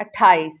28।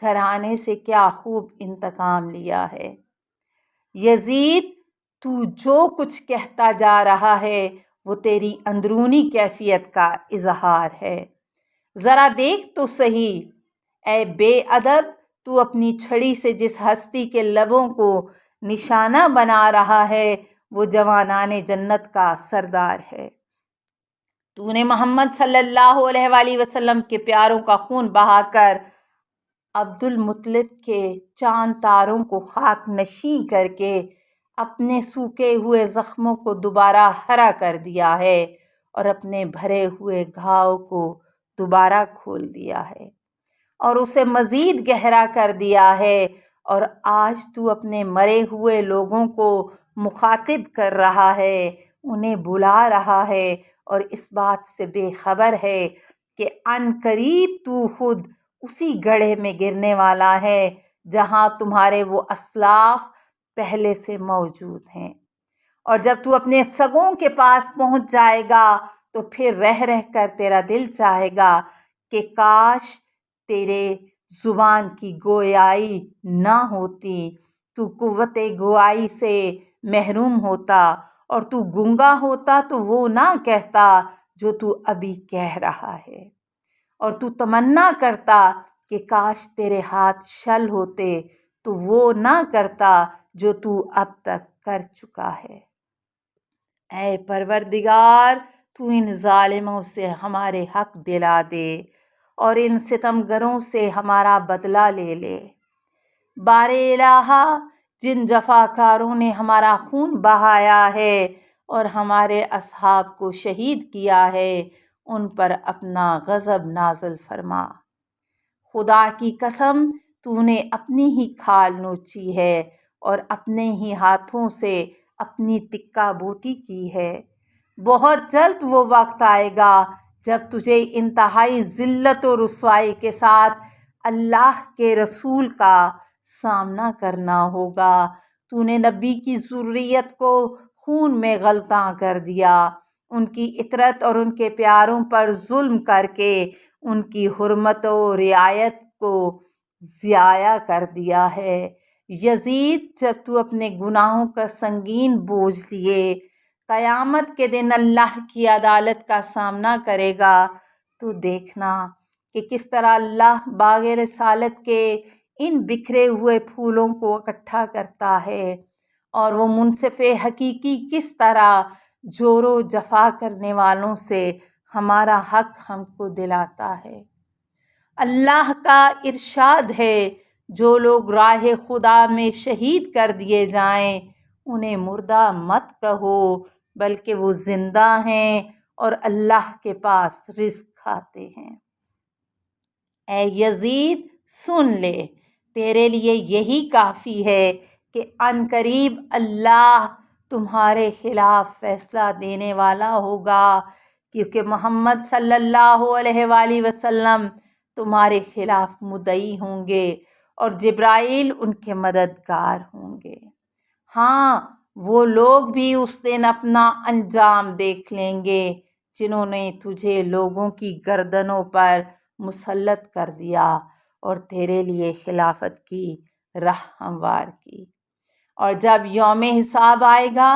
گھرانے سے کیا خوب انتقام لیا ہے۔ یزید، تو جو کچھ کہتا جا رہا ہے وہ تیری اندرونی کیفیت کا اظہار ہے۔ ذرا دیکھ تو صحیح، اے بے ادب، تو اپنی چھڑی سے جس ہستی کے لبوں کو نشانہ بنا رہا ہے وہ جوانان جنت کا سردار ہے۔ تو نے محمد صلی اللہ علیہ وآلہ وسلم کے پیاروں کا خون بہا کر عبد المطلب کے چاند تاروں کو خاک نشیں کر کے اپنے سوکھے ہوئے زخموں کو دوبارہ ہرا کر دیا ہے اور اپنے بھرے ہوئے گھاؤ کو دوبارہ کھول دیا ہے اور اسے مزید گہرا کر دیا ہے، اور آج تو اپنے مرے ہوئے لوگوں کو مخاطب کر رہا ہے، انہیں بلا رہا ہے اور اس بات سے بے خبر ہے کہ عن قریب تو خود اسی گڑھے میں گرنے والا ہے جہاں تمہارے وہ اسلاف پہلے سے موجود ہیں۔ اور جب تو اپنے سگوں کے پاس پہنچ جائے گا تو پھر رہ رہ کر تیرا دل چاہے گا کہ کاش تیرے زبان کی گویائی نہ ہوتی، تو قوت گوائی سے محروم ہوتا اور تو گنگا ہوتا تو وہ نہ کہتا جو تو ابھی کہہ رہا ہے، اور تو تمنا کرتا کہ کاش تیرے ہاتھ شل ہوتے تو وہ نہ کرتا جو تو اب تک کر چکا ہے۔ اے پروردگار، تو ان ظالموں سے ہمارے حق دلا دے اور ان ستمگروں سے ہمارا بدلہ لے لے۔ بار الہا، جن جفاکاروں نے ہمارا خون بہایا ہے اور ہمارے اصحاب کو شہید کیا ہے ان پر اپنا غضب نازل فرما۔ خدا کی قسم، تو نے اپنی ہی کھال نوچی ہے اور اپنے ہی ہاتھوں سے اپنی تکہ بوٹی کی ہے۔ بہت جلد وہ وقت آئے گا جب تجھے انتہائی ذلت و رسوائی کے ساتھ اللہ کے رسول کا سامنا کرنا ہوگا۔ تو نے نبی کی ذریت کو خون میں غلطاں کر دیا، ان کی عطرت اور ان کے پیاروں پر ظلم کر کے ان کی حرمت و رعایت کو ضائع کر دیا ہے۔ یزید، جب تو اپنے گناہوں کا سنگین بوجھ لیے قیامت کے دن اللہ کی عدالت کا سامنا کرے گا تو دیکھنا کہ کس طرح اللہ باغ رسالت کے ان بکھرے ہوئے پھولوں کو اکٹھا کرتا ہے، اور وہ منصف حقیقی کس طرح جور و جفا کرنے والوں سے ہمارا حق ہم کو دلاتا ہے۔ اللہ کا ارشاد ہے، جو لوگ راہ خدا میں شہید کر دیے جائیں انہیں مردہ مت کہو، بلکہ وہ زندہ ہیں اور اللہ کے پاس رزق کھاتے ہیں۔ اے یزید، سن لے، تیرے لیے یہی کافی ہے کہ عن قریب اللہ تمہارے خلاف فیصلہ دینے والا ہوگا، کیونکہ محمد صلی اللہ علیہ وآلہ وسلم تمہارے خلاف مدعی ہوں گے اور جبرائیل ان کے مددگار ہوں گے۔ ہاں، وہ لوگ بھی اس دن اپنا انجام دیکھ لیں گے جنہوں نے تجھے لوگوں کی گردنوں پر مسلط کر دیا اور تیرے لیے خلافت کی راہ ہموار کی۔ اور جب یوم حساب آئے گا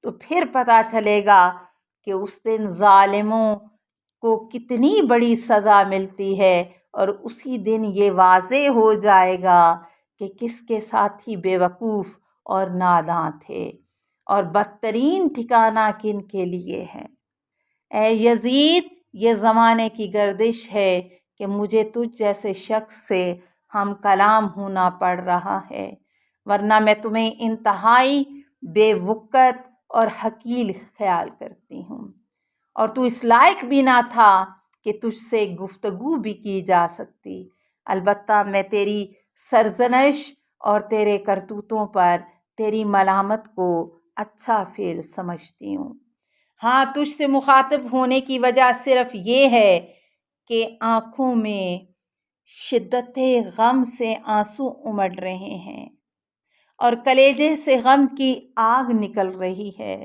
تو پھر پتہ چلے گا کہ اس دن ظالموں کو کتنی بڑی سزا ملتی ہے، اور اسی دن یہ واضح ہو جائے گا کہ کس کے ساتھی بے وقوف اور ناداں تھے، اور بدترین ٹھکانہ کن کے لیے ہے۔ اے یزید، یہ زمانے کی گردش ہے کہ مجھے تجھ جیسے شخص سے ہم کلام ہونا پڑ رہا ہے، ورنہ میں تمہیں انتہائی بے وقت اور حقیر خیال کرتی ہوں، اور تو اس لائق بھی نہ تھا کہ تجھ سے گفتگو بھی کی جا سکتی۔ البتہ میں تیری سرزنش اور تیرے کرتوتوں پر تیری ملامت کو اچھا فعل سمجھتی ہوں۔ ہاں، تجھ سے مخاطب ہونے کی وجہ صرف یہ ہے کہ آنکھوں میں شدت غم سے آنسو امڑ رہے ہیں اور کلیجے سے غم کی آگ نکل رہی ہے۔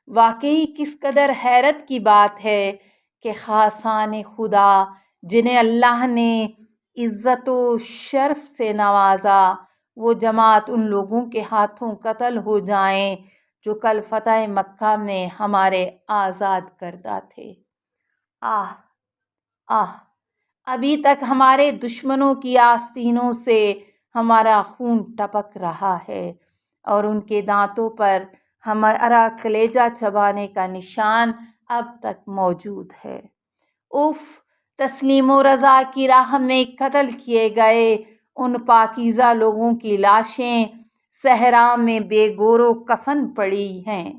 واقعی کس قدر حیرت کی بات ہے کہ خاصان خدا جنہیں اللہ نے عزت و شرف سے نوازا، وہ جماعت ان لوگوں کے ہاتھوں قتل ہو جائیں جو کل فتح مکہ میں ہمارے آزاد کردہ تھے۔ آہ آہ، ابھی تک ہمارے دشمنوں کی آستینوں سے ہمارا خون ٹپک رہا ہے اور ان کے دانتوں پر ہمارا کلیجہ چبانے کا نشان اب تک موجود ہے۔ اف، تسلیم و رضا کی راہ میں قتل کیے گئے ان پاکیزہ لوگوں کی لاشیں صحرا میں بے گور و کفن پڑی ہیں۔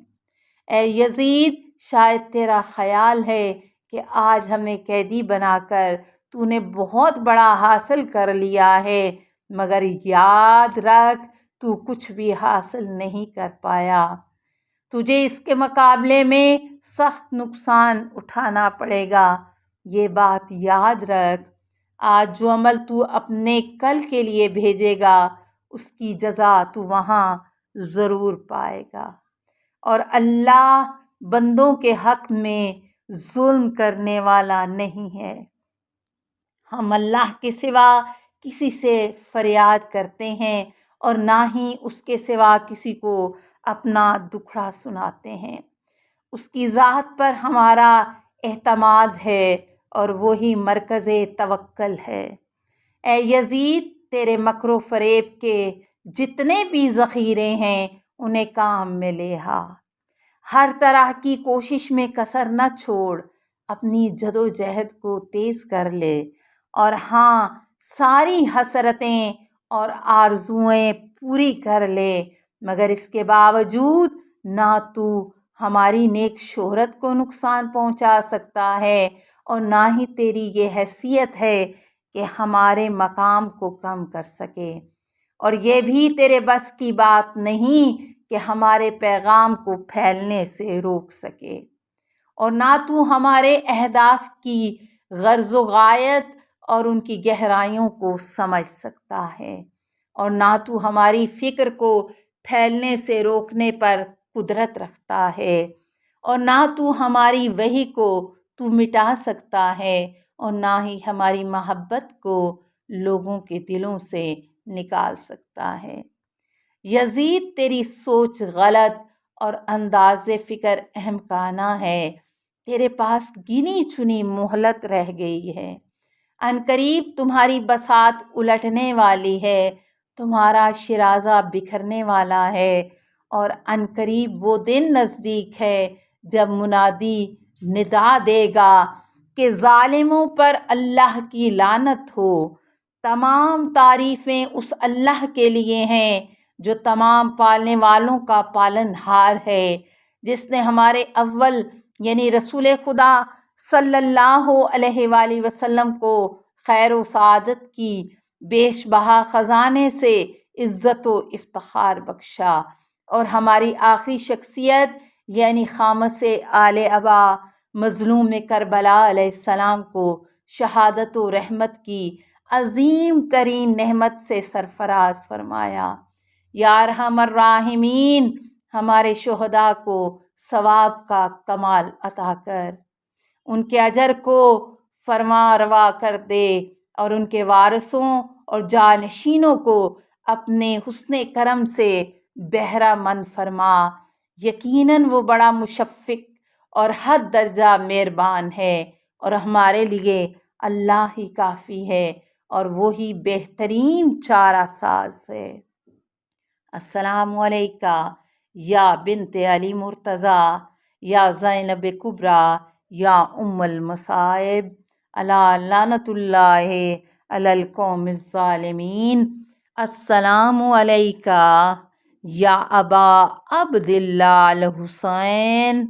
اے یزید، شاید تیرا خیال ہے کہ آج ہمیں قیدی بنا کر تو نے بہت بڑا حاصل کر لیا ہے، مگر یاد رکھ تو کچھ بھی حاصل نہیں کر پایا۔ تجھے اس کے مقابلے میں سخت نقصان اٹھانا پڑے گا۔ یہ بات یاد رکھ، آج جو عمل تو اپنے کل کے لیے بھیجے گا اس کی جزا تو وہاں ضرور پائے گا، اور اللہ بندوں کے حق میں ظلم کرنے والا نہیں ہے۔ ہم اللہ کے سوا کسی سے فریاد کرتے ہیں اور نہ ہی اس کے سوا کسی کو اپنا دکھڑا سناتے ہیں۔ اس کی ذات پر ہمارا اعتماد ہے اور وہی مرکز توکل ہے۔ اے یزید، تیرے مکر و فریب کے جتنے بھی ذخیرے ہیں انہیں کام میں لے آ۔ ہر طرح کی کوشش میں کسر نہ چھوڑ، اپنی جد و جہد کو تیز کر لے، اور ہاں، ساری حسرتیں اور آرزوئیں پوری کر لے، مگر اس کے باوجود نہ تو ہماری نیک شہرت کو نقصان پہنچا سکتا ہے اور نہ ہی تیری یہ حیثیت ہے کہ ہمارے مقام کو کم کر سکے، اور یہ بھی تیرے بس کی بات نہیں کہ ہمارے پیغام کو پھیلنے سے روک سکے، اور نہ تو ہمارے اہداف کی غرض و غایت اور ان کی گہرائیوں کو سمجھ سکتا ہے، اور نہ تو ہماری فکر کو پھیلنے سے روکنے پر قدرت رکھتا ہے، اور نہ تو ہماری وحی کو تو مٹا سکتا ہے، اور نہ ہی ہماری محبت کو لوگوں کے دلوں سے نکال سکتا ہے۔ یزید، تیری سوچ غلط اور انداز فکر احمقانہ ہے۔ تیرے پاس گنی چنی مہلت رہ گئی ہے۔ عنقریب تمہاری بساط الٹنے والی ہے، تمہارا شیرازہ بکھرنے والا ہے، اور عنقریب وہ دن نزدیک ہے جب منادی ندا دے گا کہ ظالموں پر اللہ کی لعنت ہو۔ تمام تعریفیں اس اللہ کے لیے ہیں جو تمام پالنے والوں کا پالن ہار ہے، جس نے ہمارے اول یعنی رسول خدا صلی اللہ علیہ وآلہ وسلم کو خیر و سعادت کی بیش بہا خزانے سے عزت و افتخار بخشا، اور ہماری آخری شخصیت یعنی خامس آل ابا مظلوم کربلا علیہ السلام کو شہادت و رحمت کی عظیم ترین نعمت سے سرفراز فرمایا۔ یا ارحم الراحمین، ہمارے شہداء کو ثواب کا کمال عطا کر، ان کے اجر کو فرما روا کر دے، اور ان کے وارثوں اور جانشینوں کو اپنے حسن کرم سے بہرہ مند فرما۔ یقیناً وہ بڑا مشفق اور حد درجہ مہربان ہے، اور ہمارے لیے اللہ ہی کافی ہے اور وہی بہترین چارہ ساز ہے۔ السلام علیکہ یا بنت علی مرتضی، یا زینب کبریٰ، یا ام المصائب، الا لعنت اللہ علی القوم الظالمین۔ السلام علیکہ یا ابا عبداللہ الحسین۔